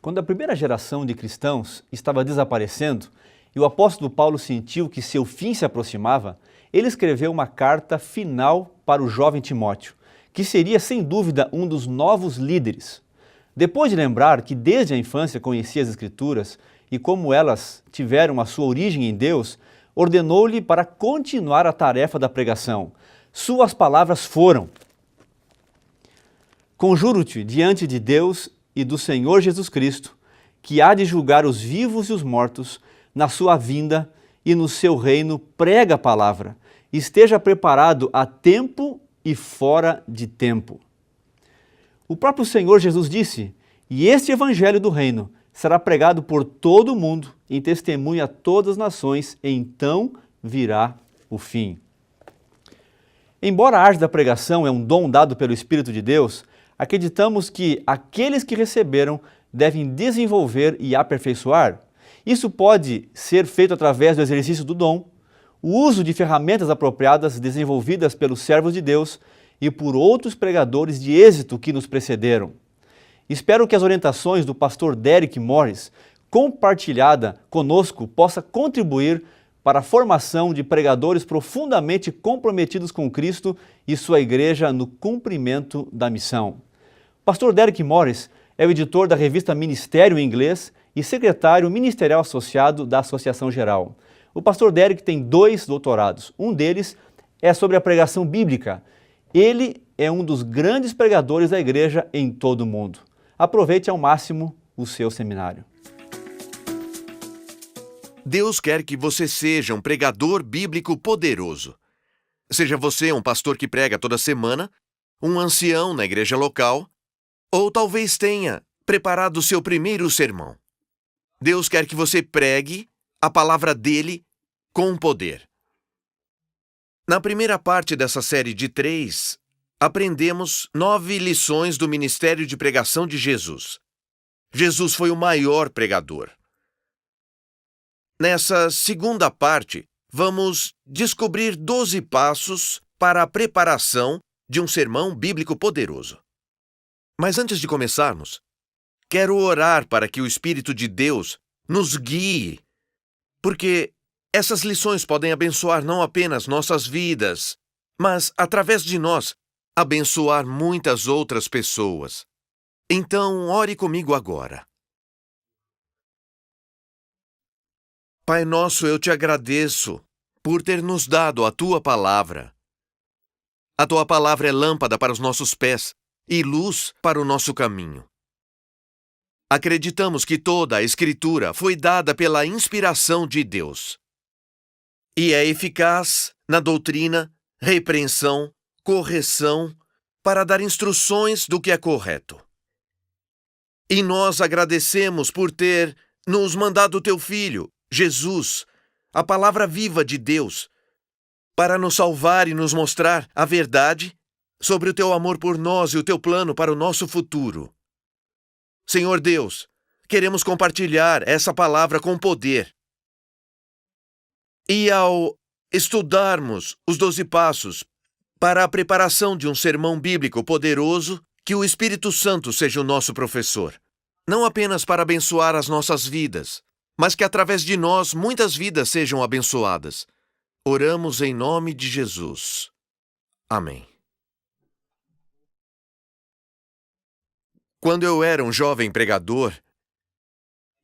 Quando a primeira geração de cristãos estava desaparecendo e o apóstolo Paulo sentiu que seu fim se aproximava, ele escreveu uma carta final para o jovem Timóteo, que seria sem dúvida um dos novos líderes. Depois de lembrar que desde a infância conhecia as Escrituras e como elas tiveram a sua origem em Deus, ordenou-lhe para continuar a tarefa da pregação. Suas palavras foram: conjuro-te diante de Deus e do Senhor Jesus Cristo, que há de julgar os vivos e os mortos, na sua vinda e no seu reino, prega a palavra. Esteja preparado a tempo e fora de tempo. O próprio Senhor Jesus disse: e este evangelho do reino será pregado por todo o mundo, em testemunho a todas as nações, e então virá o fim. Embora a arte da pregação é um dom dado pelo Espírito de Deus, acreditamos que aqueles que receberam devem desenvolver e aperfeiçoar. Isso pode ser feito através do exercício do dom, o uso de ferramentas apropriadas desenvolvidas pelos servos de Deus e por outros pregadores de êxito que nos precederam. Espero que as orientações do pastor Derek Morris, compartilhada conosco, possa contribuir para a formação de pregadores profundamente comprometidos com Cristo e sua igreja no cumprimento da missão. Pastor Derek Morris é o editor da revista Ministério em Inglês e secretário ministerial associado da Associação Geral. O pastor Derek tem 2 doutorados. Um deles é sobre a pregação bíblica. Ele é um dos grandes pregadores da igreja em todo o mundo. Aproveite ao máximo o seu seminário. Deus quer que você seja um pregador bíblico poderoso. Seja você um pastor que prega toda semana, um ancião na igreja local, ou talvez tenha preparado o seu primeiro sermão. Deus quer que você pregue a palavra dele com poder. Na primeira parte dessa série de 3, aprendemos 9 lições do ministério de pregação de Jesus. Jesus foi o maior pregador. Nessa segunda parte, vamos descobrir 12 passos para a preparação de um sermão bíblico poderoso. Mas antes de começarmos, quero orar para que o Espírito de Deus nos guie, porque essas lições podem abençoar não apenas nossas vidas, mas, através de nós, abençoar muitas outras pessoas. Então, ore comigo agora. Pai nosso, eu te agradeço por ter nos dado a Tua palavra. A Tua palavra é lâmpada para os nossos pés e luz para o nosso caminho. Acreditamos que toda a Escritura foi dada pela inspiração de Deus e é eficaz na doutrina, repreensão, correção, para dar instruções do que é correto. E nós agradecemos por ter nos mandado o Teu Filho, Jesus, a palavra viva de Deus, para nos salvar e nos mostrar a verdade sobre o Teu amor por nós e o Teu plano para o nosso futuro. Senhor Deus, queremos compartilhar essa palavra com poder. E ao estudarmos os 12 passos para a preparação de um sermão bíblico poderoso, que o Espírito Santo seja o nosso professor, não apenas para abençoar as nossas vidas, mas que através de nós muitas vidas sejam abençoadas. Oramos em nome de Jesus. Amém. Quando eu era um jovem pregador,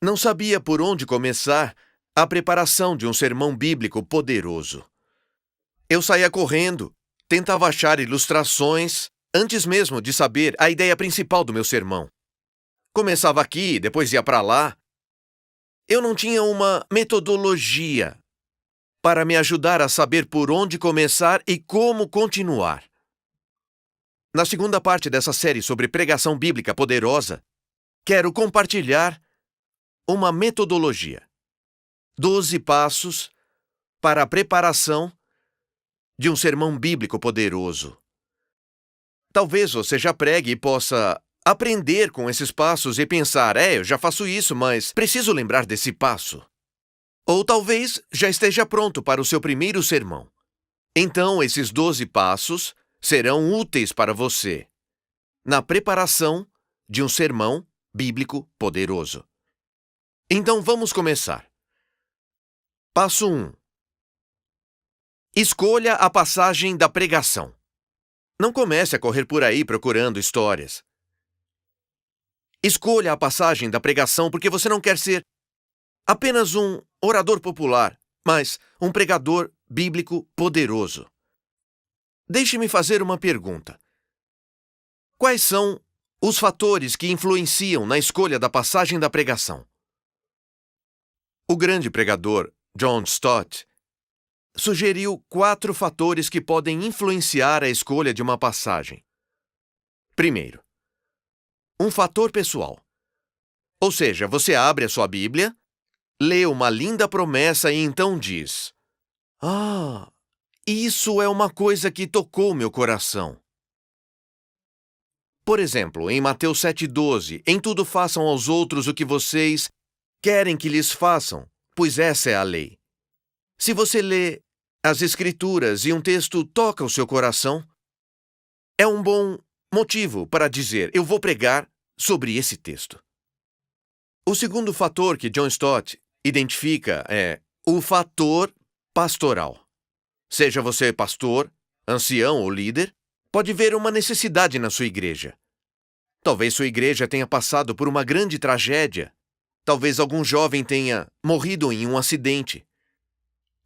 não sabia por onde começar a preparação de um sermão bíblico poderoso. Eu saía correndo, tentava achar ilustrações, antes mesmo de saber a ideia principal do meu sermão. Começava aqui, depois ia para lá. Eu não tinha uma metodologia para me ajudar a saber por onde começar e como continuar. Na segunda parte dessa série sobre pregação bíblica poderosa, quero compartilhar uma metodologia. 12 passos para a preparação de um sermão bíblico poderoso. Talvez você já pregue e possa aprender com esses passos e pensar, eu já faço isso, mas preciso lembrar desse passo. Ou talvez já esteja pronto para o seu primeiro sermão. Então, esses 12 passos serão úteis para você na preparação de um sermão bíblico poderoso. Então vamos começar. Passo 1. Escolha a passagem da pregação. Não comece a correr por aí procurando histórias. Escolha a passagem da pregação porque você não quer ser apenas um orador popular, mas um pregador bíblico poderoso. Deixe-me fazer uma pergunta. Quais são os fatores que influenciam na escolha da passagem da pregação? O grande pregador John Stott sugeriu 4 fatores que podem influenciar a escolha de uma passagem. Primeiro, um fator pessoal. Ou seja, você abre a sua Bíblia, lê uma linda promessa e então diz: "Ah, isso é uma coisa que tocou meu coração." Por exemplo, em Mateus 7,12, "Em tudo façam aos outros o que vocês querem que lhes façam, pois essa é a lei." Se você lê as Escrituras e um texto toca o seu coração, é um bom motivo para dizer: "Eu vou pregar sobre esse texto." O segundo fator que John Stott identifica é o fator pastoral. Seja você pastor, ancião ou líder, pode ver uma necessidade na sua igreja. Talvez sua igreja tenha passado por uma grande tragédia. Talvez algum jovem tenha morrido em um acidente.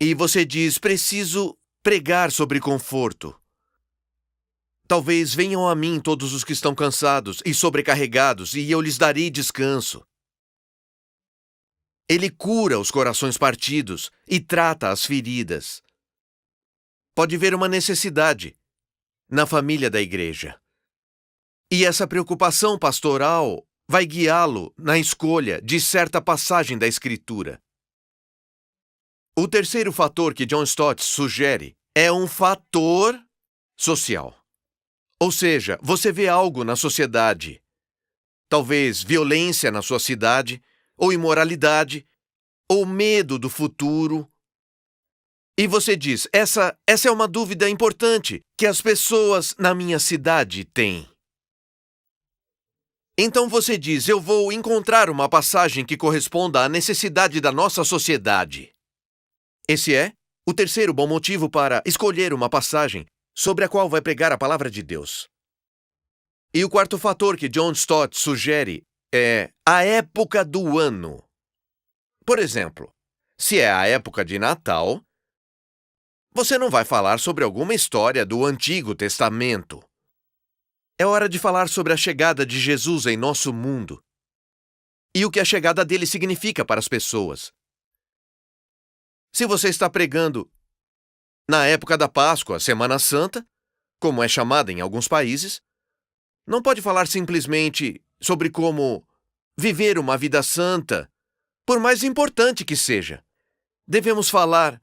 E você diz: "Preciso pregar sobre conforto." Talvez venham a mim todos os que estão cansados e sobrecarregados, e eu lhes darei descanso. Ele cura os corações partidos e trata as feridas. Pode ver uma necessidade na família da igreja. E essa preocupação pastoral vai guiá-lo na escolha de certa passagem da Escritura. O terceiro fator que John Stott sugere é um fator social. Ou seja, você vê algo na sociedade, talvez violência na sua cidade, ou imoralidade, ou medo do futuro. E você diz: essa é uma dúvida importante que as pessoas na minha cidade têm. Então você diz: "Eu vou encontrar uma passagem que corresponda à necessidade da nossa sociedade." Esse é o terceiro bom motivo para escolher uma passagem sobre a qual vai pregar a palavra de Deus. E o quarto fator que John Stott sugere é a época do ano. Por exemplo, se é a época de Natal, você não vai falar sobre alguma história do Antigo Testamento. É hora de falar sobre a chegada de Jesus em nosso mundo e o que a chegada dele significa para as pessoas. Se você está pregando na época da Páscoa, Semana Santa, como é chamada em alguns países, não pode falar simplesmente sobre como viver uma vida santa, por mais importante que seja. Devemos falar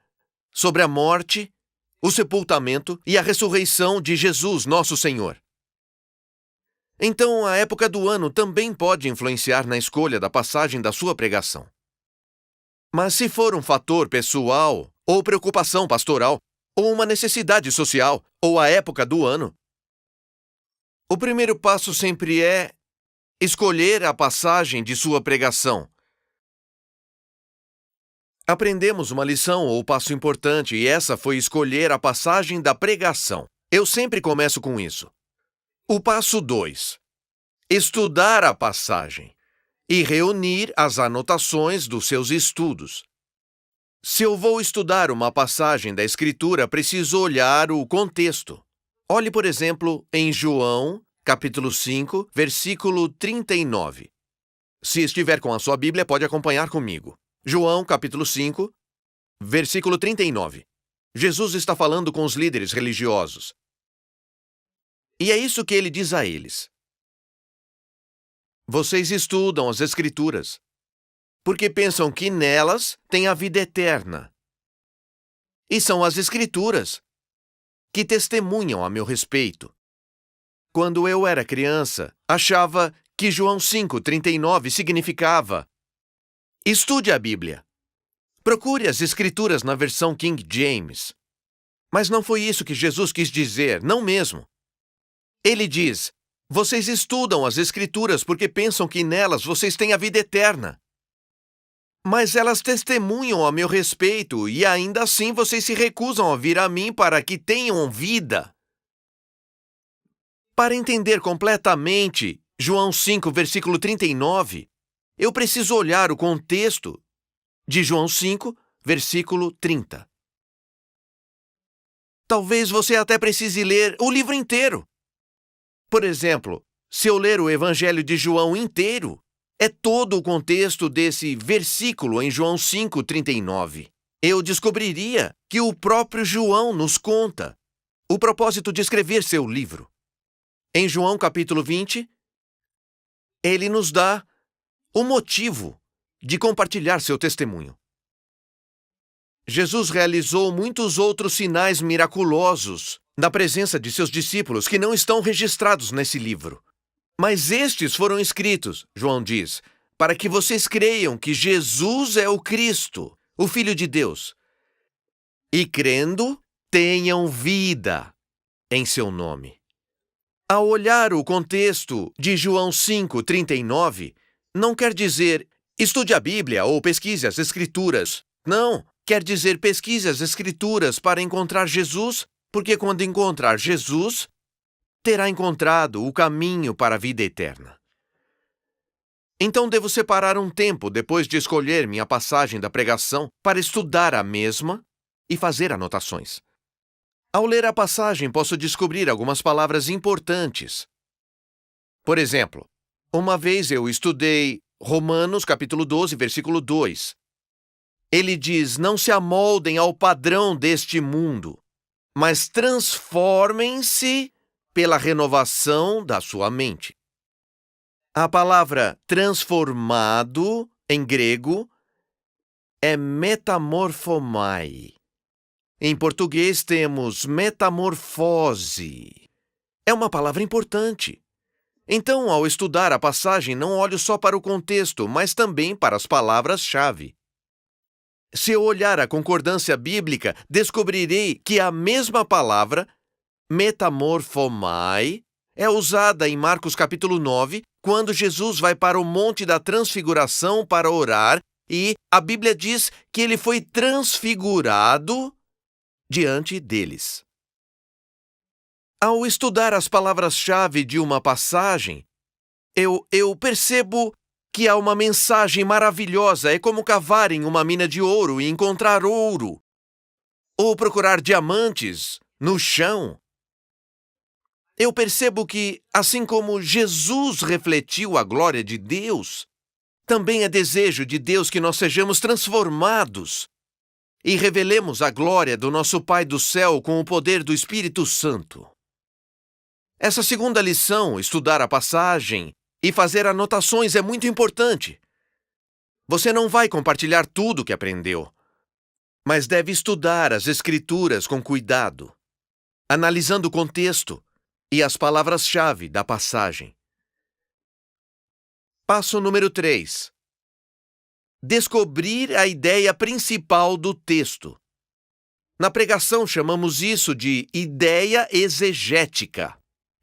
sobre a morte, o sepultamento e a ressurreição de Jesus, nosso Senhor. Então, a época do ano também pode influenciar na escolha da passagem da sua pregação. Mas se for um fator pessoal, ou preocupação pastoral, ou uma necessidade social, ou a época do ano, o primeiro passo sempre é escolher a passagem de sua pregação. Aprendemos uma lição ou passo importante, e essa foi escolher a passagem da pregação. Eu sempre começo com isso. O passo 2. Estudar a passagem e reunir as anotações dos seus estudos. Se eu vou estudar uma passagem da Escritura, preciso olhar o contexto. Olhe, por exemplo, em João, capítulo 5, versículo 39. Se estiver com a sua Bíblia, pode acompanhar comigo. João, capítulo 5, versículo 39. Jesus está falando com os líderes religiosos. E é isso que ele diz a eles. Vocês estudam as Escrituras, porque pensam que nelas tem a vida eterna. E são as Escrituras que testemunham a meu respeito. Quando eu era criança, achava que João 5,39 significava: estude a Bíblia. Procure as Escrituras na versão King James. Mas não foi isso que Jesus quis dizer, não mesmo. Ele diz: Vocês estudam as Escrituras porque pensam que nelas vocês têm a vida eterna. Mas elas testemunham a meu respeito e ainda assim vocês se recusam a vir a mim para que tenham vida. Para entender completamente João 5, versículo 39, eu preciso olhar o contexto de João 5, versículo 30. Talvez você até precise ler o livro inteiro. Por exemplo, se eu ler o Evangelho de João inteiro, é todo o contexto desse versículo em João 5, 39. Eu descobriria que o próprio João nos conta o propósito de escrever seu livro. Em João capítulo 20, ele nos dá o motivo de compartilhar seu testemunho. Jesus realizou muitos outros sinais miraculosos na presença de seus discípulos que não estão registrados nesse livro. Mas estes foram escritos, João diz, para que vocês creiam que Jesus é o Cristo, o Filho de Deus, e crendo, tenham vida em seu nome. Ao olhar o contexto de João 5, 39, não quer dizer estude a Bíblia ou pesquise as Escrituras. Não, quer dizer pesquise as Escrituras para encontrar Jesus, porque quando encontrar Jesus, terá encontrado o caminho para a vida eterna. Então devo separar um tempo depois de escolher minha passagem da pregação para estudar a mesma e fazer anotações. Ao ler a passagem, posso descobrir algumas palavras importantes. Por exemplo, uma vez eu estudei Romanos capítulo 12, versículo 2. Ele diz, não se amoldem ao padrão deste mundo, mas transformem-se pela renovação da sua mente. A palavra transformado, em grego, é metamorphomai. Em português temos metamorfose. É uma palavra importante. Então, ao estudar a passagem, não olho só para o contexto, mas também para as palavras-chave. Se eu olhar a concordância bíblica, descobrirei que a mesma palavra, metamorphomai, é usada em Marcos capítulo 9, quando Jesus vai para o Monte da Transfiguração para orar, e a Bíblia diz que ele foi transfigurado diante deles. Ao estudar as palavras-chave de uma passagem, eu percebo que há uma mensagem maravilhosa. É como cavar em uma mina de ouro e encontrar ouro, ou procurar diamantes no chão. Eu percebo que, assim como Jesus refletiu a glória de Deus, também é desejo de Deus que nós sejamos transformados e revelemos a glória do nosso Pai do céu com o poder do Espírito Santo. Essa segunda lição, estudar a passagem e fazer anotações, é muito importante. Você não vai compartilhar tudo o que aprendeu, mas deve estudar as Escrituras com cuidado, analisando o contexto e as palavras-chave da passagem. Passo número 3. Descobrir a ideia principal do texto. Na pregação chamamos isso de ideia exegética.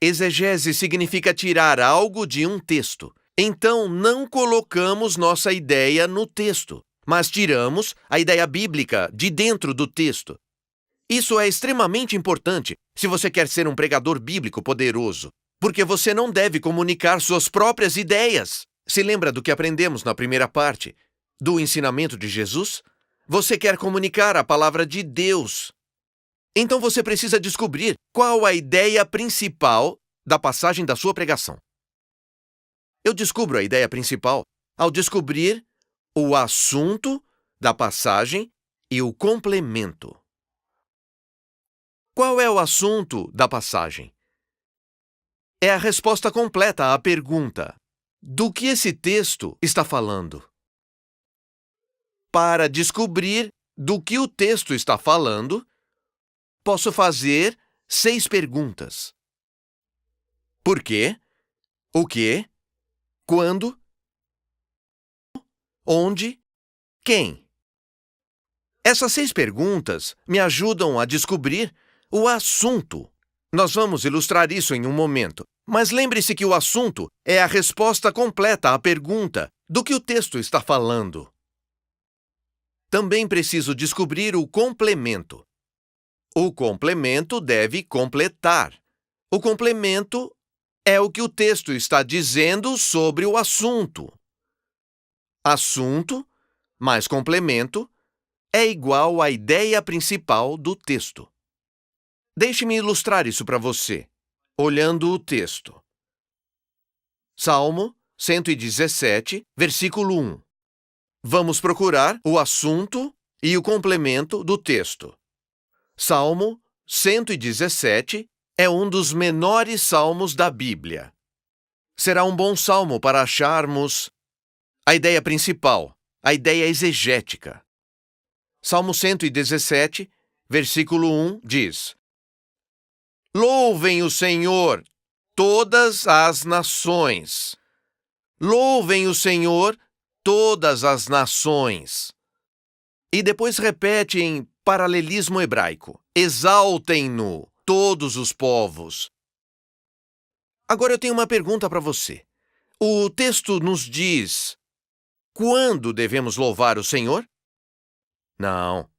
Exegese significa tirar algo de um texto. Então, não colocamos nossa ideia no texto, mas tiramos a ideia bíblica de dentro do texto. Isso é extremamente importante se você quer ser um pregador bíblico poderoso, porque você não deve comunicar suas próprias ideias. Se lembra do que aprendemos na primeira parte do ensinamento de Jesus? Você quer comunicar a palavra de Deus. Então você precisa descobrir qual a ideia principal da passagem da sua pregação. Eu descubro a ideia principal ao descobrir o assunto da passagem e o complemento. Qual é o assunto da passagem? É a resposta completa à pergunta: do que esse texto está falando? Para descobrir do que o texto está falando, posso fazer 6 perguntas. Por quê? O quê? Quando? Onde? Quem? Essas 6 perguntas me ajudam a descobrir o assunto Nós vamos ilustrar isso em um momento, mas lembre-se que o assunto é a resposta completa à pergunta do que o texto está falando. Também preciso descobrir o complemento. O complemento deve completar. O complemento é o que o texto está dizendo sobre o assunto. Assunto mais complemento é igual à ideia principal do texto. Deixe-me ilustrar isso para você, olhando o texto. Salmo 117, versículo 1. Vamos procurar o assunto e o complemento do texto. Salmo 117 é um dos menores salmos da Bíblia. Será um bom salmo para acharmos a ideia principal, a ideia exegética. Salmo 117, versículo 1 diz: Louvem o Senhor, todas as nações. Louvem o Senhor, todas as nações. E depois repete em paralelismo hebraico: exaltem-no, todos os povos. Agora eu tenho uma pergunta para você. O texto nos diz quando devemos louvar o Senhor? Não.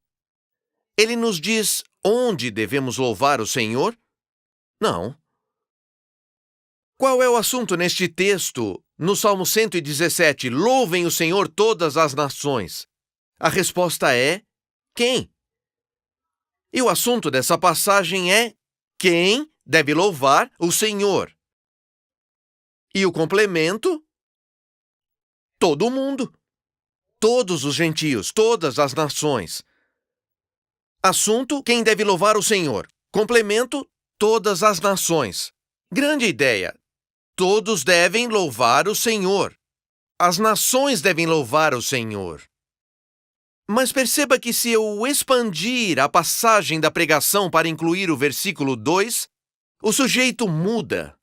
Ele nos diz onde devemos louvar o Senhor? Não. Qual é o assunto neste texto, no Salmo 117, louvem o Senhor todas as nações? A resposta é quem? E o assunto dessa passagem é quem deve louvar o Senhor. E o complemento? Todo mundo. Todos os gentios, todas as nações. Assunto, quem deve louvar o Senhor. Complemento, todas as nações. Grande ideia. Todos devem louvar o Senhor. As nações devem louvar o Senhor. Mas perceba que se eu expandir a passagem da pregação para incluir o versículo 2, o sujeito muda.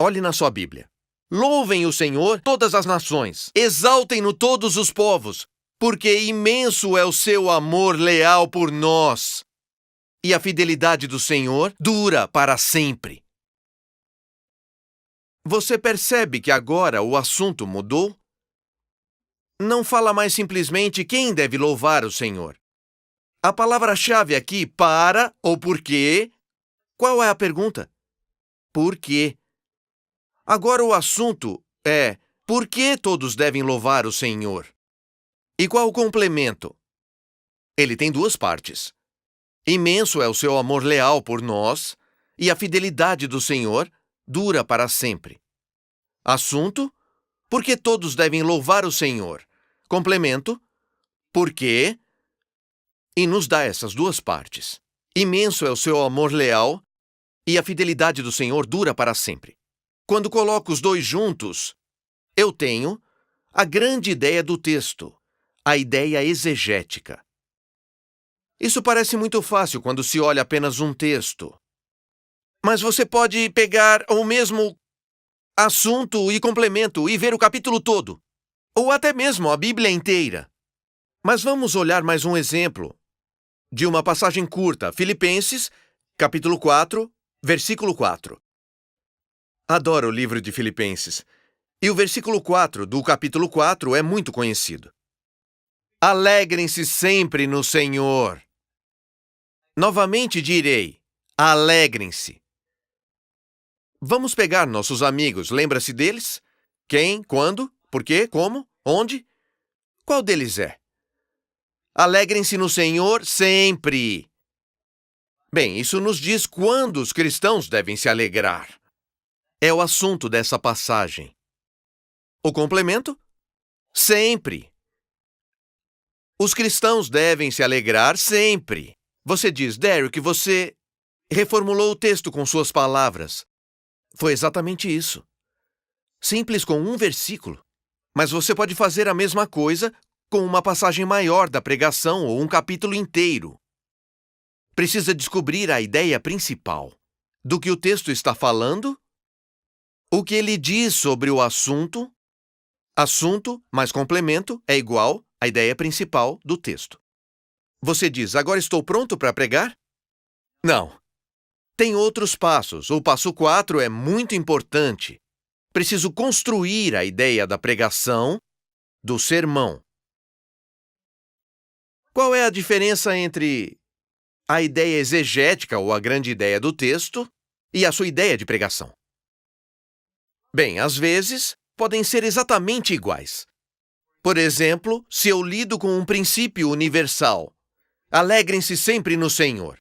Olhe na sua Bíblia. Louvem o Senhor todas as nações. Exaltem-no todos os povos, porque imenso é o seu amor leal por nós. E a fidelidade do Senhor dura para sempre. Você percebe que agora o assunto mudou? Não fala mais simplesmente quem deve louvar o Senhor. A palavra-chave aqui, para ou por quê. Qual é a pergunta? Por quê? Agora o assunto é por que todos devem louvar o Senhor? E qual o complemento? Ele tem duas partes. Imenso é o seu amor leal por nós, e a fidelidade do Senhor dura para sempre. Assunto: por que todos devem louvar o Senhor? Complemento: por quê? E nos dá essas duas partes. Imenso é o seu amor leal, e a fidelidade do Senhor dura para sempre. Quando coloco os dois juntos, eu tenho a grande ideia do texto, a ideia exegética. Isso parece muito fácil quando se olha apenas um texto. Mas você pode pegar o mesmo assunto e complemento e ver o capítulo todo, ou até mesmo a Bíblia inteira. Mas vamos olhar mais um exemplo de uma passagem curta, Filipenses, capítulo 4, versículo 4. Adoro o livro de Filipenses. E o versículo 4 do capítulo 4 é muito conhecido. Alegrem-se sempre no Senhor. Novamente direi, alegrem-se. Vamos pegar nossos amigos, lembra-se deles? Quem, quando, por quê, como, onde? Qual deles é? Alegrem-se no Senhor sempre. Bem, isso nos diz quando os cristãos devem se alegrar. É o assunto dessa passagem. O complemento? Sempre. Os cristãos devem se alegrar sempre. Você diz, Derek, você reformulou o texto com suas palavras. Foi exatamente isso. Simples com um versículo. Mas você pode fazer a mesma coisa com uma passagem maior da pregação ou um capítulo inteiro. Precisa descobrir a ideia principal. Do que o texto está falando? O que ele diz sobre o assunto? Assunto mais complemento é igual à ideia principal do texto. Você diz, agora estou pronto para pregar? Não. Tem outros passos. O passo 4 é muito importante. Preciso construir a ideia da pregação, do sermão. Qual é a diferença entre a ideia exegética ou a grande ideia do texto e a sua ideia de pregação? Bem, às vezes, podem ser exatamente iguais. Por exemplo, se eu lido com um princípio universal, alegrem-se sempre no Senhor.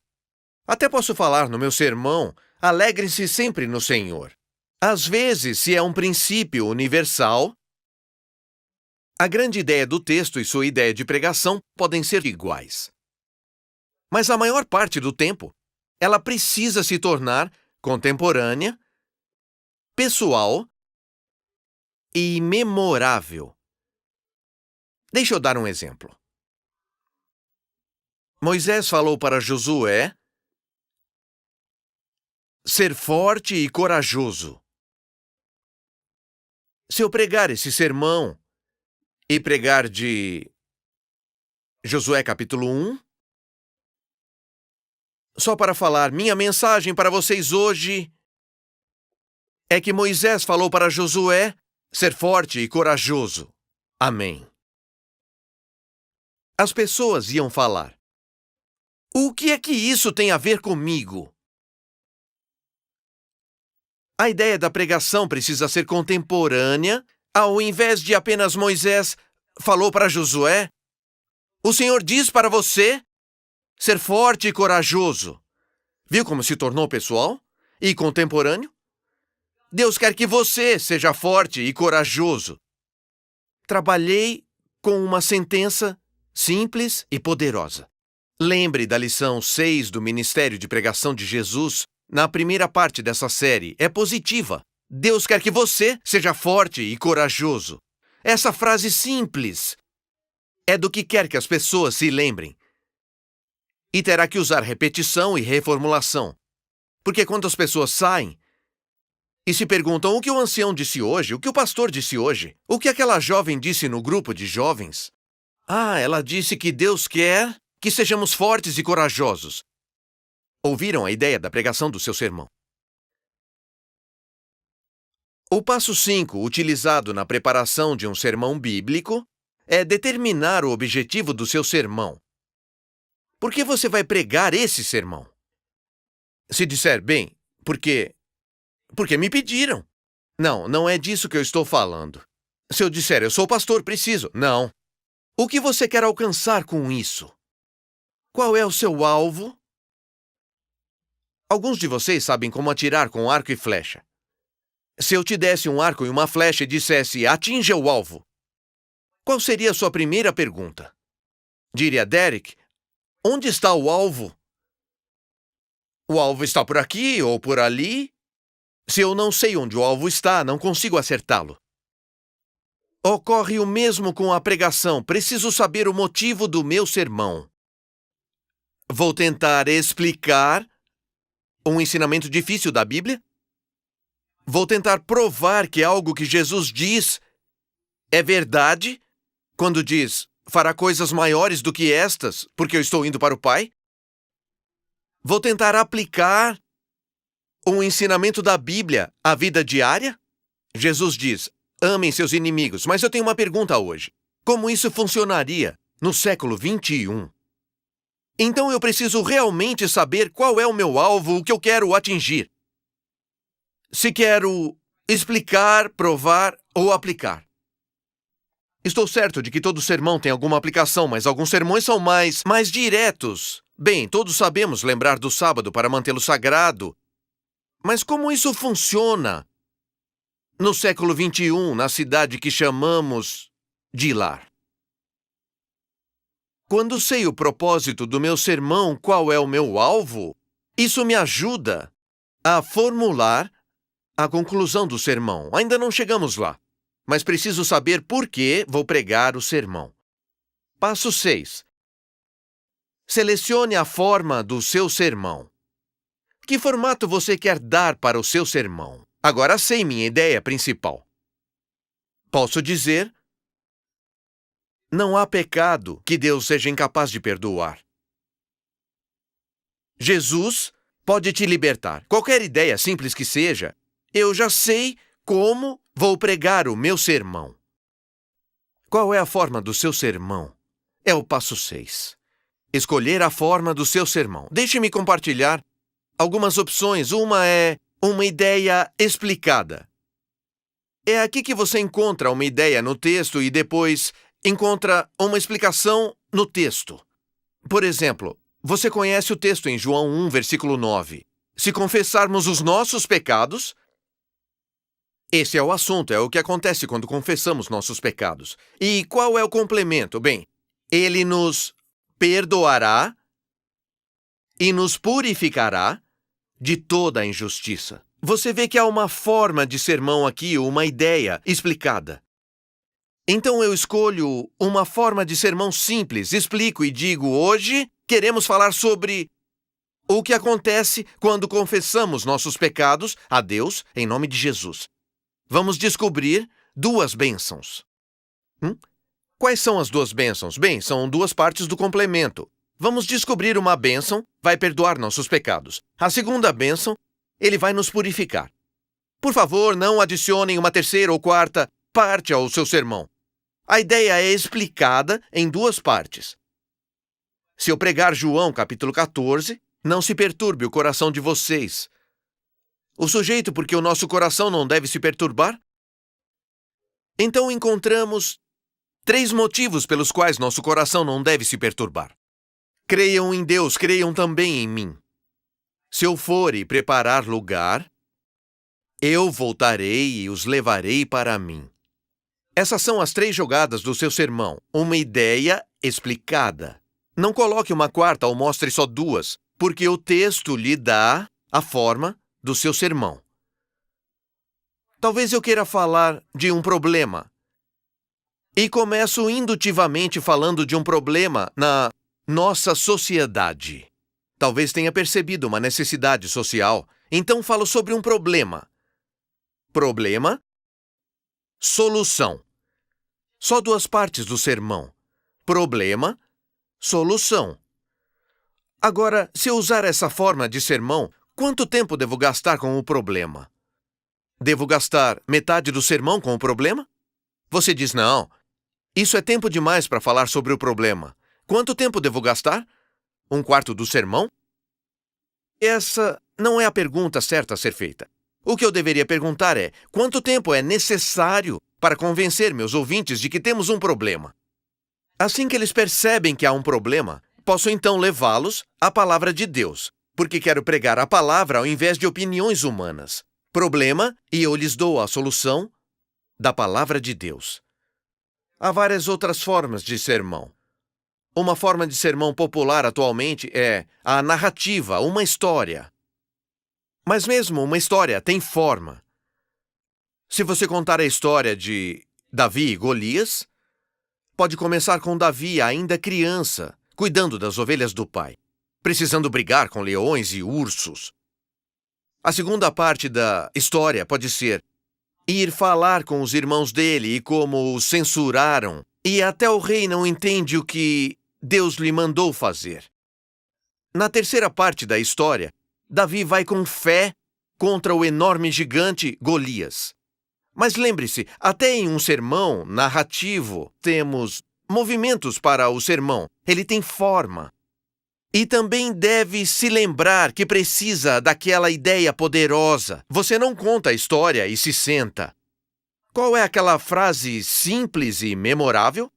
Até posso falar no meu sermão, alegrem-se sempre no Senhor. Às vezes, se é um princípio universal, a grande ideia do texto e sua ideia de pregação podem ser iguais. Mas a maior parte do tempo, ela precisa se tornar contemporânea, pessoal e memorável. Deixa eu dar um exemplo. Moisés falou para Josué ser forte e corajoso. Se eu pregar esse sermão e pregar de Josué capítulo 1, só para falar, minha mensagem para vocês hoje é que Moisés falou para Josué ser forte e corajoso. Amém. As pessoas iam falar: o que é que isso tem a ver comigo? A ideia da pregação precisa ser contemporânea, ao invés de apenas Moisés falou para Josué. O Senhor diz para você ser forte e corajoso. Viu como se tornou pessoal e contemporâneo? Deus quer que você seja forte e corajoso. Trabalhei com uma sentença simples e poderosa. Lembre da lição 6 do Ministério de Pregação de Jesus na primeira parte dessa série. É positiva. Deus quer que você seja forte e corajoso. Essa frase simples é do que quer que as pessoas se lembrem. E terá que usar repetição e reformulação. Porque quando as pessoas saem e se perguntam o que o ancião disse hoje, o que o pastor disse hoje, o que aquela jovem disse no grupo de jovens, ela disse que Deus quer que sejamos fortes e corajosos. Ouviram a ideia da pregação do seu sermão? O passo 5, utilizado na preparação de um sermão bíblico, é determinar o objetivo do seu sermão. Por que você vai pregar esse sermão? Se disser, bem, porque me pediram. Não é disso que eu estou falando. Se eu disser, eu sou pastor, preciso. Não. O que você quer alcançar com isso? Qual é o seu alvo? Alguns de vocês sabem como atirar com arco e flecha. Se eu te desse um arco e uma flecha e dissesse, atinja o alvo, qual seria a sua primeira pergunta? Diria, Derek, onde está o alvo? O alvo está por aqui ou por ali? Se eu não sei onde o alvo está, não consigo acertá-lo. Ocorre o mesmo com a pregação. Preciso saber o motivo do meu sermão. Vou tentar explicar um ensinamento difícil da Bíblia? Vou tentar provar que algo que Jesus diz é verdade, quando diz, fará coisas maiores do que estas, porque eu estou indo para o Pai? Vou tentar aplicar um ensinamento da Bíblia à vida diária? Jesus diz, amem seus inimigos, mas eu tenho uma pergunta hoje. Como isso funcionaria no século 21? Então eu preciso realmente saber qual é o meu alvo, o que eu quero atingir. Se quero explicar, provar ou aplicar. Estou certo de que todo sermão tem alguma aplicação, mas alguns sermões são mais diretos. Bem, todos sabemos lembrar do sábado para mantê-lo sagrado. Mas como isso funciona no século 21, na cidade que chamamos de lar? Quando sei o propósito do meu sermão, qual é o meu alvo, isso me ajuda a formular a conclusão do sermão. Ainda não chegamos lá, mas preciso saber por que vou pregar o sermão. Passo 6. Selecione a forma do seu sermão. Que formato você quer dar para o seu sermão? Agora sei minha ideia principal. Posso dizer, não há pecado que Deus seja incapaz de perdoar. Jesus pode te libertar. Qualquer ideia simples que seja, eu já sei como vou pregar o meu sermão. Qual é a forma do seu sermão? É o passo 6. Escolher a forma do seu sermão. Deixe-me compartilhar algumas opções. Uma é uma ideia explicada. É aqui que você encontra uma ideia no texto e depois encontra uma explicação no texto. Por exemplo, você conhece o texto em João 1, versículo 9. Se confessarmos os nossos pecados... Esse é o assunto, é o que acontece quando confessamos nossos pecados. E qual é o complemento? Bem, ele nos perdoará e nos purificará de toda a injustiça. Você vê que há uma forma de sermão aqui, uma ideia explicada. Então eu escolho uma forma de sermão simples, explico e digo: hoje queremos falar sobre o que acontece quando confessamos nossos pecados a Deus em nome de Jesus. Vamos descobrir 2 bênçãos. Quais são as 2 bênçãos? Bem, são 2 partes do complemento. Vamos descobrir uma bênção, vai perdoar nossos pecados. A segunda bênção, ele vai nos purificar. Por favor, não adicionem uma 3ª ou 4ª parte ao seu sermão. A ideia é explicada em 2 partes. Se eu pregar João capítulo 14, não se perturbe o coração de vocês. O sujeito, porque o nosso coração não deve se perturbar? Então encontramos 3 motivos pelos quais nosso coração não deve se perturbar. Creiam em Deus, creiam também em mim. Se eu for e preparar lugar, eu voltarei e os levarei para mim. Essas são as 3 jogadas do seu sermão. Uma ideia explicada. Não coloque uma 4ª ou mostre só 2, porque o texto lhe dá a forma do seu sermão. Talvez eu queira falar de um problema. E começo indutivamente falando de um problema na nossa sociedade. Talvez tenha percebido uma necessidade social, então falo sobre um problema. Problema, solução. Só 2 partes do sermão. Problema, solução. Agora, se eu usar essa forma de sermão, quanto tempo devo gastar com o problema? Devo gastar metade do sermão com o problema? Você diz: não, isso é tempo demais para falar sobre o problema. Quanto tempo devo gastar? 1/4 do sermão? Essa não é a pergunta certa a ser feita. O que eu deveria perguntar é: quanto tempo é necessário para convencer meus ouvintes de que temos um problema? Assim que eles percebem que há um problema, posso então levá-los à palavra de Deus, porque quero pregar a palavra ao invés de opiniões humanas. Problema, e eu lhes dou a solução da palavra de Deus. Há várias outras formas de sermão. Uma forma de sermão popular atualmente é a narrativa, uma história. Mas mesmo uma história tem forma. Se você contar a história de Davi e Golias, pode começar com Davi ainda criança, cuidando das ovelhas do pai, precisando brigar com leões e ursos. A segunda parte da história pode ser ir falar com os irmãos dele e como os censuraram, e até o rei não entende o que Deus lhe mandou fazer. Na terceira parte da história, Davi vai com fé contra o enorme gigante Golias. Mas lembre-se, até em um sermão narrativo, temos movimentos para o sermão. Ele tem forma. E também deve se lembrar que precisa daquela ideia poderosa. Você não conta a história e se senta. Qual é aquela frase simples e memorável?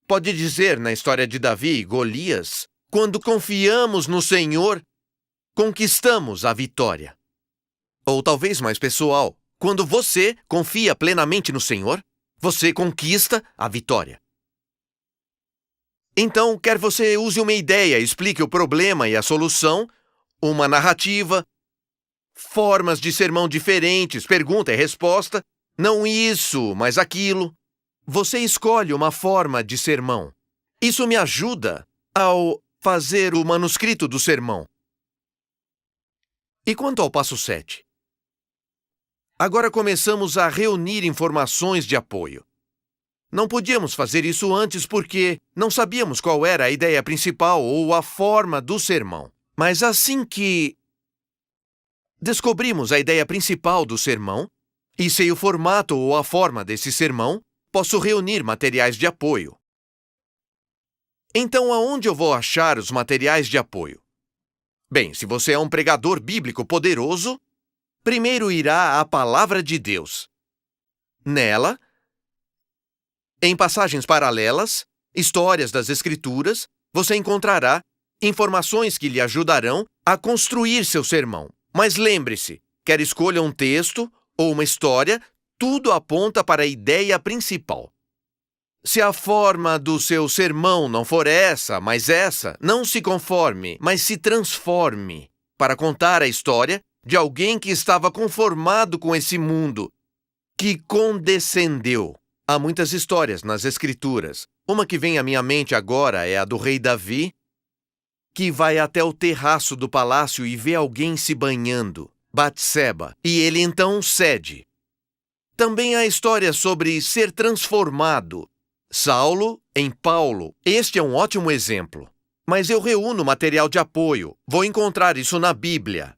Pode dizer na história de Davi e Golias: quando confiamos no Senhor, conquistamos a vitória. Ou talvez mais pessoal: quando você confia plenamente no Senhor, você conquista a vitória. Então, quer você use uma ideia, explique o problema e a solução, uma narrativa, formas de sermão diferentes, pergunta e resposta, não isso, mas aquilo. Você escolhe uma forma de sermão. Isso me ajuda ao fazer o manuscrito do sermão. E quanto ao passo 7? Agora começamos a reunir informações de apoio. Não podíamos fazer isso antes porque não sabíamos qual era a ideia principal ou a forma do sermão. Mas assim que descobrimos a ideia principal do sermão e sei o formato ou a forma desse sermão, posso reunir materiais de apoio. Então, aonde eu vou achar os materiais de apoio? Bem, se você é um pregador bíblico poderoso, primeiro irá à Palavra de Deus. Nela, em passagens paralelas, histórias das Escrituras, você encontrará informações que lhe ajudarão a construir seu sermão. Mas lembre-se, quer escolha um texto ou uma história, tudo aponta para a ideia principal. Se a forma do seu sermão não for essa, mas essa, não se conforme, mas se transforme para contar a história de alguém que estava conformado com esse mundo, que condescendeu. Há muitas histórias nas Escrituras. Uma que vem à minha mente agora é a do rei Davi, que vai até o terraço do palácio e vê alguém se banhando, Batseba, e ele então cede. Também há histórias sobre ser transformado. Saulo em Paulo. Este é um ótimo exemplo. Mas eu reúno material de apoio. Vou encontrar isso na Bíblia.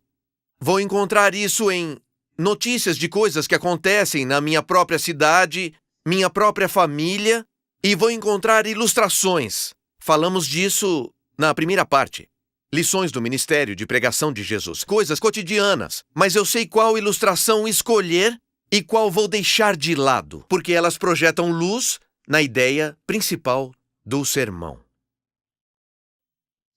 Vou encontrar isso em notícias de coisas que acontecem na minha própria cidade, minha própria família, e vou encontrar ilustrações. Falamos disso na primeira parte. Lições do ministério de pregação de Jesus. Coisas cotidianas. Mas eu sei qual ilustração escolher e qual vou deixar de lado, porque elas projetam luz na ideia principal do sermão.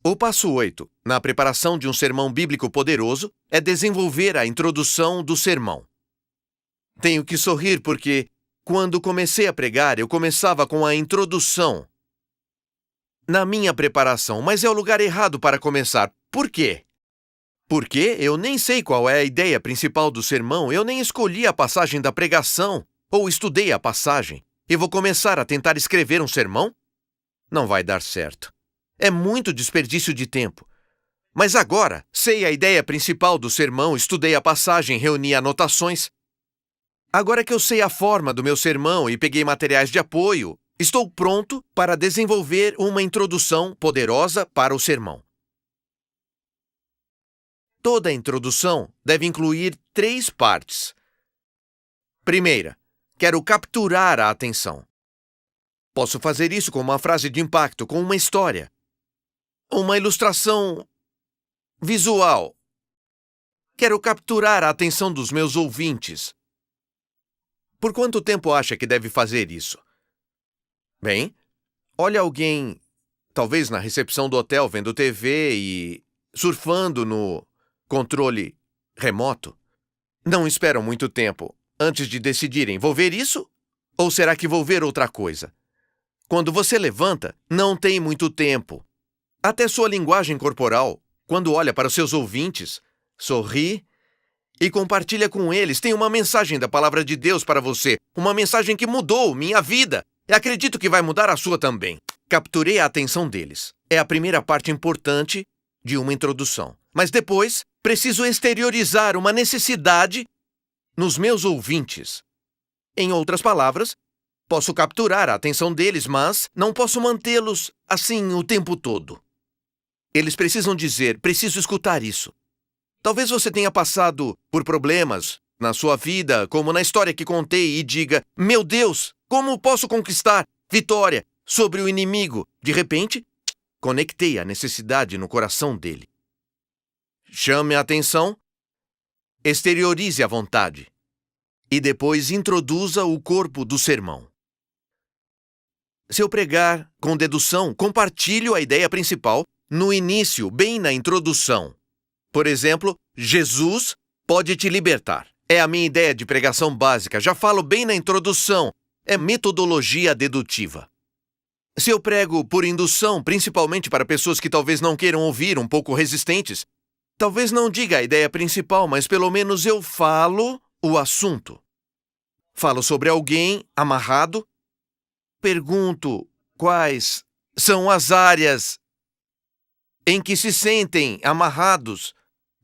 O passo 8, na preparação de um sermão bíblico poderoso, é desenvolver a introdução do sermão. Tenho que sorrir porque, quando comecei a pregar, eu começava com a introdução na minha preparação, mas é o lugar errado para começar. Por quê? Porque eu nem sei qual é a ideia principal do sermão, eu nem escolhi a passagem da pregação, ou estudei a passagem. E vou começar a tentar escrever um sermão? Não vai dar certo. É muito desperdício de tempo. Mas agora, sei a ideia principal do sermão, estudei a passagem, reuni anotações. Agora que eu sei a forma do meu sermão e peguei materiais de apoio, estou pronto para desenvolver uma introdução poderosa para o sermão. Toda introdução deve incluir 3 partes. Primeira, quero capturar a atenção. Posso fazer isso com uma frase de impacto, com uma história. Uma ilustração visual. Quero capturar a atenção dos meus ouvintes. Por quanto tempo acha que deve fazer isso? Bem, olha alguém, talvez na recepção do hotel vendo TV e surfando no controle remoto. Não esperam muito tempo antes de decidirem, vou ver isso? Ou será que vou ver outra coisa? Quando você levanta, não tem muito tempo. Até sua linguagem corporal, quando olha para os seus ouvintes, sorri e compartilha com eles. Tem uma mensagem da Palavra de Deus para você. Uma mensagem que mudou minha vida. E acredito que vai mudar a sua também. Capturei a atenção deles. É a primeira parte importante de uma introdução. Mas depois, preciso exteriorizar uma necessidade nos meus ouvintes. Em outras palavras, posso capturar a atenção deles, mas não posso mantê-los assim o tempo todo. Eles precisam dizer, preciso escutar isso. Talvez você tenha passado por problemas na sua vida, como na história que contei, e diga, meu Deus, como posso conquistar vitória sobre o inimigo? De repente, conectei a necessidade no coração dele. Chame a atenção, exteriorize a vontade e depois introduza o corpo do sermão. Se eu pregar com dedução, compartilho a ideia principal no início, bem na introdução. Por exemplo, Jesus pode te libertar. É a minha ideia de pregação básica. Já falo bem na introdução. É metodologia dedutiva. Se eu prego por indução, principalmente para pessoas que talvez não queiram ouvir, um pouco resistentes, talvez não diga a ideia principal, mas pelo menos eu falo o assunto. Falo sobre alguém amarrado. Pergunto quais são as áreas em que se sentem amarrados.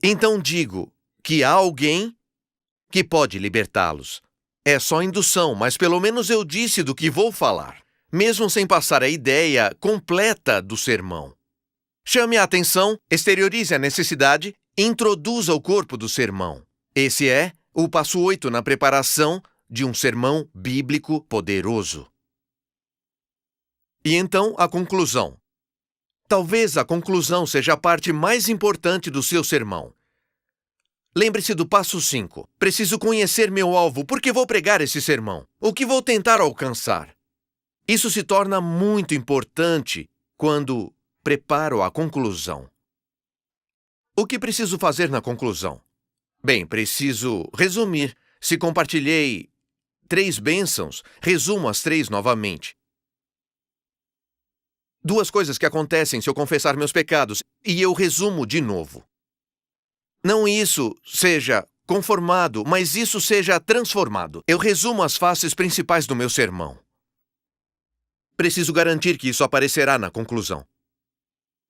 Então digo que há alguém que pode libertá-los. É só indução, mas pelo menos eu disse do que vou falar, mesmo sem passar a ideia completa do sermão. Chame a atenção, exteriorize a necessidade Introduza o corpo do sermão. Esse é o passo 8 na preparação de um sermão bíblico poderoso. E então, a conclusão. Talvez a conclusão seja a parte mais importante do seu sermão. Lembre-se do passo 5. Preciso conhecer meu alvo, porque vou pregar esse sermão. O que vou tentar alcançar? Isso se torna muito importante quando preparo a conclusão. O que preciso fazer na conclusão? Bem, preciso resumir. Se compartilhei 3 bênçãos, resumo as 3 novamente. 2 coisas que acontecem se eu confessar meus pecados, e eu resumo de novo. Não isso seja conformado, mas isso seja transformado. Eu resumo as faces principais do meu sermão. Preciso garantir que isso aparecerá na conclusão.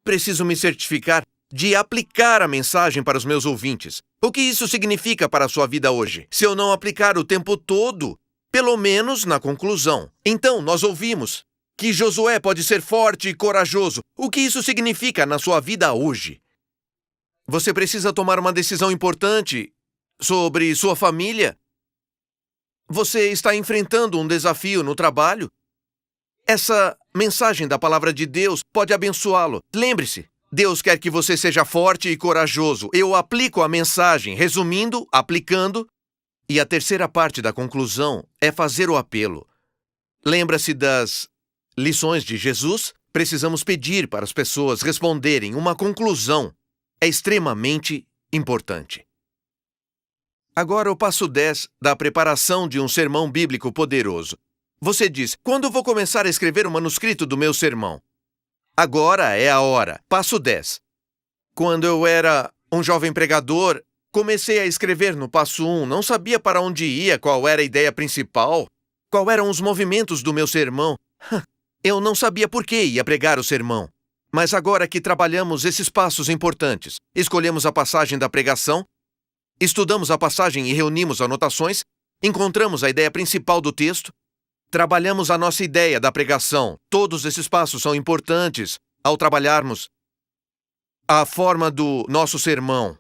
Preciso me certificar de aplicar a mensagem para os meus ouvintes. O que isso significa para a sua vida hoje? Se eu não aplicar o tempo todo, pelo menos na conclusão. Então, nós ouvimos que Josué pode ser forte e corajoso. O que isso significa na sua vida hoje? Você precisa tomar uma decisão importante sobre sua família? Você está enfrentando um desafio no trabalho? Essa mensagem da palavra de Deus pode abençoá-lo. Lembre-se, Deus quer que você seja forte e corajoso. Eu aplico a mensagem, resumindo, aplicando. E a terceira parte da conclusão é fazer o apelo. Lembra-se das lições de Jesus? Precisamos pedir para as pessoas responderem uma conclusão. É extremamente importante. Agora o passo 10 da preparação de um sermão bíblico poderoso. Você diz, quando vou começar a escrever o manuscrito do meu sermão? Agora é a hora. Passo 10. Quando eu era um jovem pregador, comecei a escrever no passo 1. Não sabia para onde ia, qual era a ideia principal, qual eram os movimentos do meu sermão. Eu não sabia por que ia pregar o sermão. Mas agora que trabalhamos esses passos importantes, escolhemos a passagem da pregação, estudamos a passagem e reunimos anotações, encontramos a ideia principal do texto, trabalhamos a nossa ideia da pregação. Todos esses passos são importantes ao trabalharmos a forma do nosso sermão.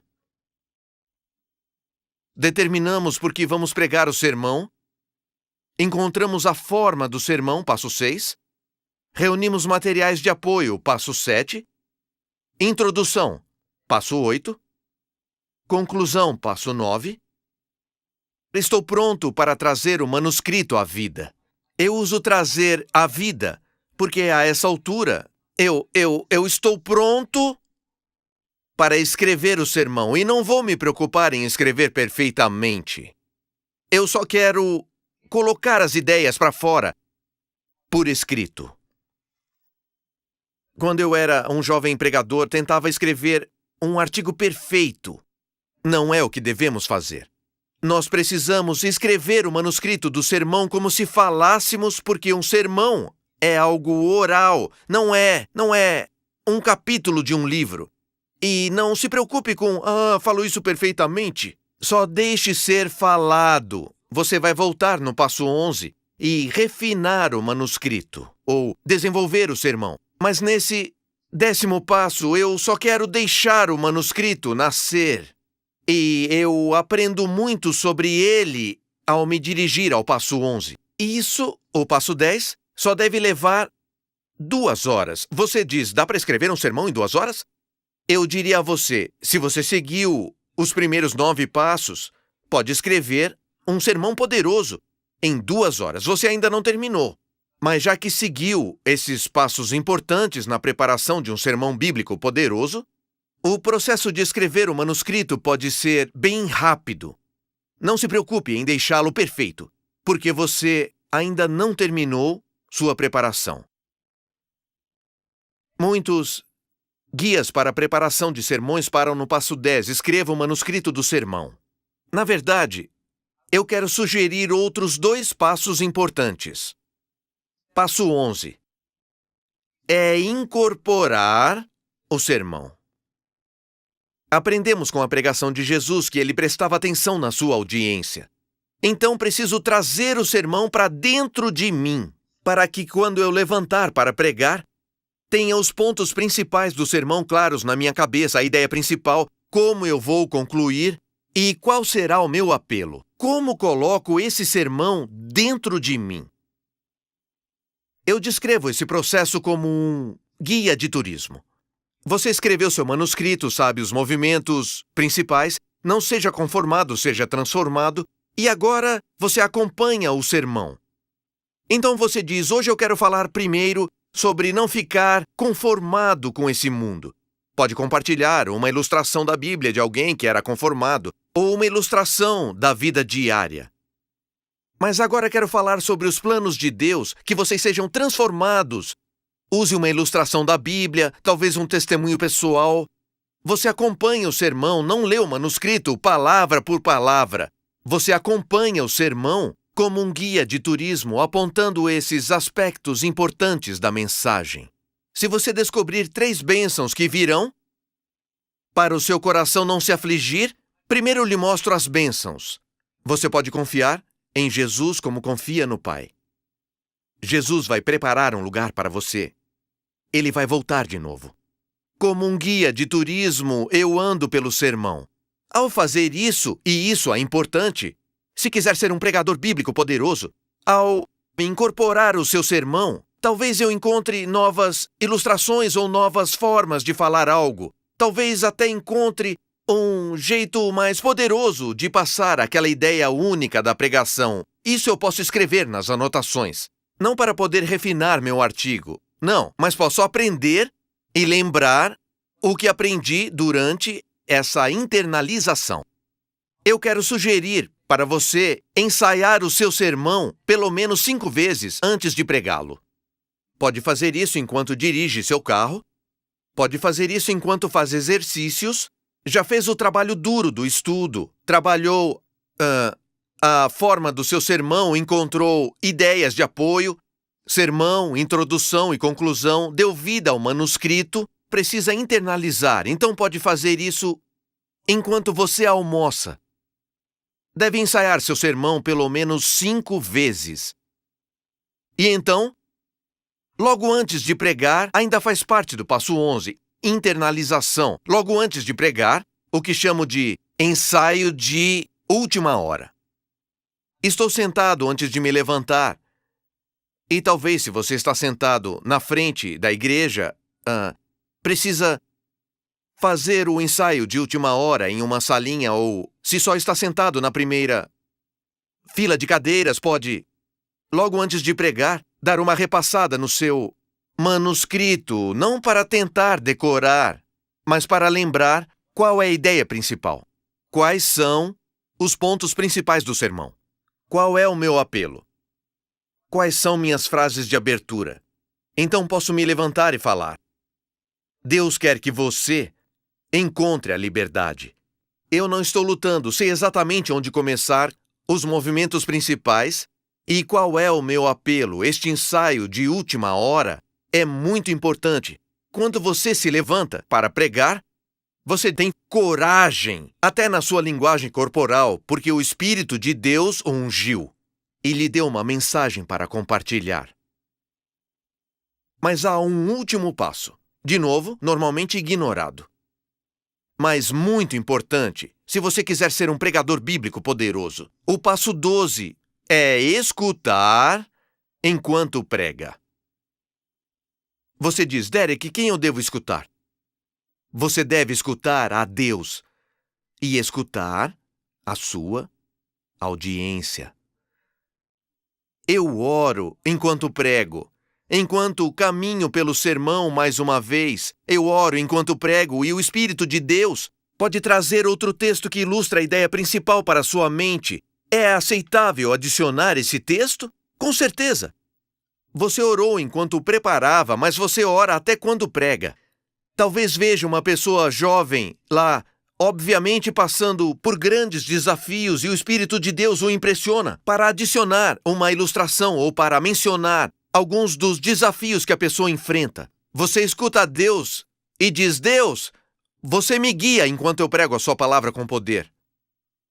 Determinamos por que vamos pregar o sermão, encontramos a forma do sermão, passo 6, reunimos materiais de apoio, passo 7, introdução, passo 8, conclusão, passo 9. Estou pronto para trazer o manuscrito à vida. Eu uso trazer à vida, porque a essa altura, eu estou pronto para escrever o sermão e não vou me preocupar em escrever perfeitamente. Eu só quero colocar as ideias para fora, por escrito. Quando eu era um jovem pregador, tentava escrever um artigo perfeito. Não é o que devemos fazer. Nós precisamos escrever o manuscrito do sermão como se falássemos, porque um sermão é algo oral, não é um capítulo de um livro. E não se preocupe com, falo isso perfeitamente. Só deixe ser falado. Você vai voltar no passo 11 e refinar o manuscrito, ou desenvolver o sermão. Mas nesse 10º passo, eu só quero deixar o manuscrito nascer. E eu aprendo muito sobre ele ao me dirigir ao passo 11. E isso, o passo 10, só deve levar 2 horas. Você diz, dá para escrever um sermão em 2 horas? Eu diria a você, se você seguiu os primeiros 9 passos, pode escrever um sermão poderoso em 2 horas. Você ainda não terminou. Mas já que seguiu esses passos importantes na preparação de um sermão bíblico poderoso, o processo de escrever o manuscrito pode ser bem rápido. Não se preocupe em deixá-lo perfeito, porque você ainda não terminou sua preparação. Muitos guias para a preparação de sermões param no passo 10, escreva o manuscrito do sermão. Na verdade, eu quero sugerir outros 2 passos importantes. Passo 11. É incorporar o sermão. Aprendemos com a pregação de Jesus que ele prestava atenção na sua audiência. Então preciso trazer o sermão para dentro de mim, para que quando eu levantar para pregar, tenha os pontos principais do sermão claros na minha cabeça, a ideia principal, como eu vou concluir e qual será o meu apelo. Como coloco esse sermão dentro de mim? Eu descrevo esse processo como um guia de turismo. Você escreveu seu manuscrito, sabe os movimentos principais, não seja conformado, seja transformado, e agora você acompanha o sermão. Então você diz, hoje eu quero falar primeiro sobre não ficar conformado com esse mundo. Pode compartilhar uma ilustração da Bíblia de alguém que era conformado, ou uma ilustração da vida diária. Mas agora quero falar sobre os planos de Deus, que vocês sejam transformados. Use uma ilustração da Bíblia, talvez um testemunho pessoal. Você acompanha o sermão, não lê o manuscrito palavra por palavra. Você acompanha o sermão como um guia de turismo, apontando esses aspectos importantes da mensagem. Se você descobrir 3 bênçãos que virão, para o seu coração não se afligir, primeiro eu lhe mostro as bênçãos. Você pode confiar em Jesus como confia no Pai. Jesus vai preparar um lugar para você. Ele vai voltar de novo. Como um guia de turismo, eu ando pelo sermão. Ao fazer isso, e isso é importante, se quiser ser um pregador bíblico poderoso, ao incorporar o seu sermão, talvez eu encontre novas ilustrações ou novas formas de falar algo. Talvez até encontre um jeito mais poderoso de passar aquela ideia única da pregação. Isso eu posso escrever nas anotações. Não para poder refinar meu artigo. Não, mas posso aprender e lembrar o que aprendi durante essa internalização. Eu quero sugerir para você ensaiar o seu sermão pelo menos 5 vezes antes de pregá-lo. Pode fazer isso enquanto dirige seu carro. Pode fazer isso enquanto faz exercícios. Já fez o trabalho duro do estudo. Trabalhou a forma do seu sermão, encontrou ideias de apoio. Sermão, introdução e conclusão, deu vida ao manuscrito. Precisa internalizar, então pode fazer isso enquanto você almoça. Deve ensaiar seu sermão pelo menos 5 vezes. E então, logo antes de pregar, ainda faz parte do passo 11, internalização. Logo antes de pregar, o que chamo de ensaio de última hora. Estou sentado antes de me levantar. E talvez, se você está sentado na frente da igreja, precisa fazer o ensaio de última hora em uma salinha, ou se só está sentado na primeira fila de cadeiras, pode, logo antes de pregar, dar uma repassada no seu manuscrito, não para tentar decorar, mas para lembrar qual é a ideia principal. Quais são os pontos principais do sermão? Qual é o meu apelo? Quais são minhas frases de abertura? Então posso me levantar e falar. Deus quer que você encontre a liberdade. Eu não estou lutando, sei exatamente onde começar, os movimentos principais e qual é o meu apelo. Este ensaio de última hora é muito importante. Quando você se levanta para pregar, você tem coragem, até na sua linguagem corporal, porque o Espírito de Deus o ungiu e lhe deu uma mensagem para compartilhar. Mas há um último passo. De novo, normalmente ignorado. Mas muito importante, se você quiser ser um pregador bíblico poderoso. O passo 12 é escutar enquanto prega. Você diz, Derek, quem eu devo escutar? Você deve escutar a Deus e escutar a sua audiência. Eu oro enquanto prego. Enquanto caminho pelo sermão mais uma vez, eu oro enquanto prego e o Espírito de Deus pode trazer outro texto que ilustra a ideia principal para a sua mente. É aceitável adicionar esse texto? Com certeza. Você orou enquanto preparava, mas você ora até quando prega. Talvez veja uma pessoa jovem lá, obviamente passando por grandes desafios e o Espírito de Deus o impressiona para adicionar uma ilustração ou para mencionar alguns dos desafios que a pessoa enfrenta. Você escuta a Deus e diz, Deus, você me guia enquanto eu prego a sua palavra com poder.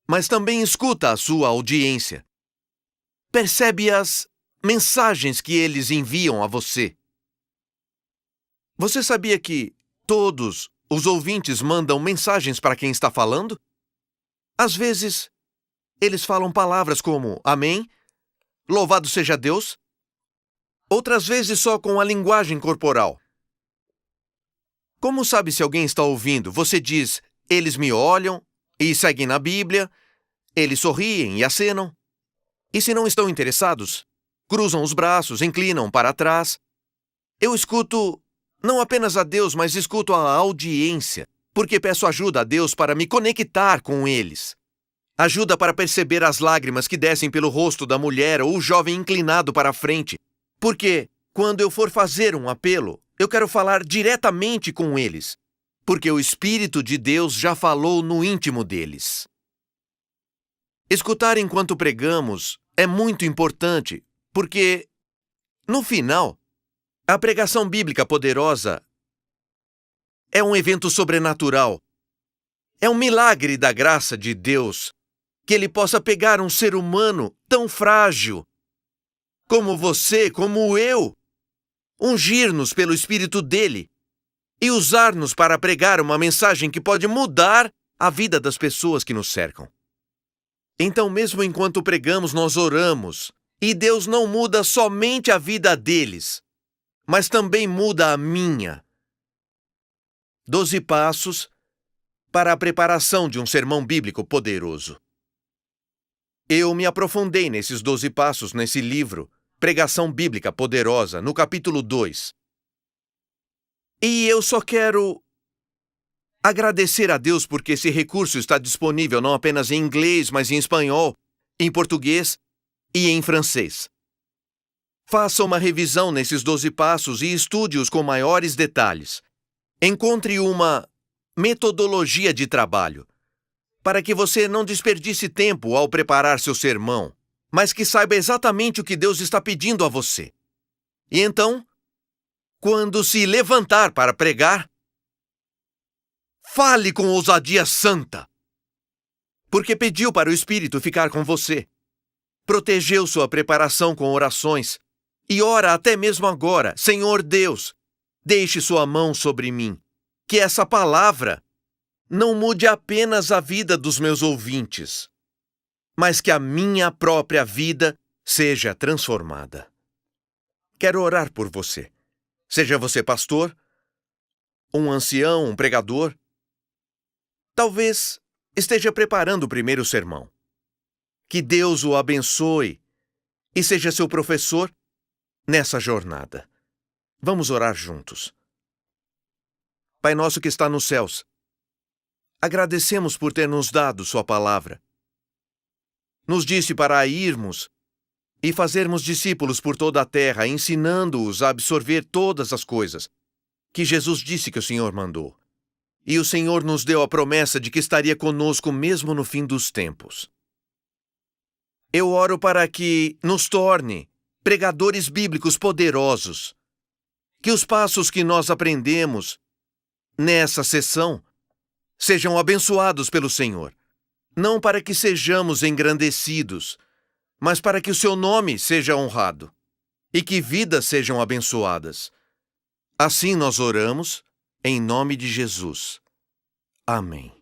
Mas também escuta a sua audiência. Percebe as mensagens que eles enviam a você. Você sabia que todos os ouvintes mandam mensagens para quem está falando? Às vezes, eles falam palavras como amém, louvado seja Deus. Outras vezes só com a linguagem corporal. Como sabe se alguém está ouvindo? Você diz, eles me olham e seguem na Bíblia, eles sorriem e acenam. E se não estão interessados, cruzam os braços, inclinam para trás. Eu escuto não apenas a Deus, mas escuto a audiência, porque peço ajuda a Deus para me conectar com eles. Ajuda para perceber as lágrimas que descem pelo rosto da mulher ou o jovem inclinado para a frente. Porque, quando eu for fazer um apelo, eu quero falar diretamente com eles, porque o Espírito de Deus já falou no íntimo deles. Escutar enquanto pregamos é muito importante, porque, no final, a pregação bíblica poderosa é um evento sobrenatural. É um milagre da graça de Deus que Ele possa pegar um ser humano tão frágil como você, como eu, ungir-nos pelo Espírito dele e usar-nos para pregar uma mensagem que pode mudar a vida das pessoas que nos cercam. Então, mesmo enquanto pregamos, nós oramos, e Deus não muda somente a vida deles, mas também muda a minha. 12 passos para a preparação de um sermão bíblico poderoso. Eu me aprofundei nesses 12 passos nesse livro, Pregação Bíblica Poderosa, no capítulo 2. E eu só quero agradecer a Deus porque esse recurso está disponível não apenas em inglês, mas em espanhol, em português e em francês. Faça uma revisão nesses 12 passos e estude-os com maiores detalhes. Encontre uma metodologia de trabalho, para que você não desperdice tempo ao preparar seu sermão, mas que saiba exatamente o que Deus está pedindo a você. E então, quando se levantar para pregar, fale com ousadia santa, porque pediu para o Espírito ficar com você. Protegeu sua preparação com orações e ora até mesmo agora, Senhor Deus, deixe sua mão sobre mim, que essa palavra não mude apenas a vida dos meus ouvintes, mas que a minha própria vida seja transformada. Quero orar por você. Seja você pastor, um ancião, um pregador, talvez esteja preparando o primeiro sermão. Que Deus o abençoe e seja seu professor nessa jornada. Vamos orar juntos. Pai nosso que está nos céus, agradecemos por ter nos dado sua palavra. Nos disse para irmos e fazermos discípulos por toda a terra, ensinando-os a absorver todas as coisas que Jesus disse que o Senhor mandou. E o Senhor nos deu a promessa de que estaria conosco mesmo no fim dos tempos. Eu oro para que nos torne pregadores bíblicos poderosos, que os passos que nós aprendemos nessa sessão sejam abençoados pelo Senhor, não para que sejamos engrandecidos, mas para que o seu nome seja honrado e que vidas sejam abençoadas. Assim nós oramos, em nome de Jesus. Amém.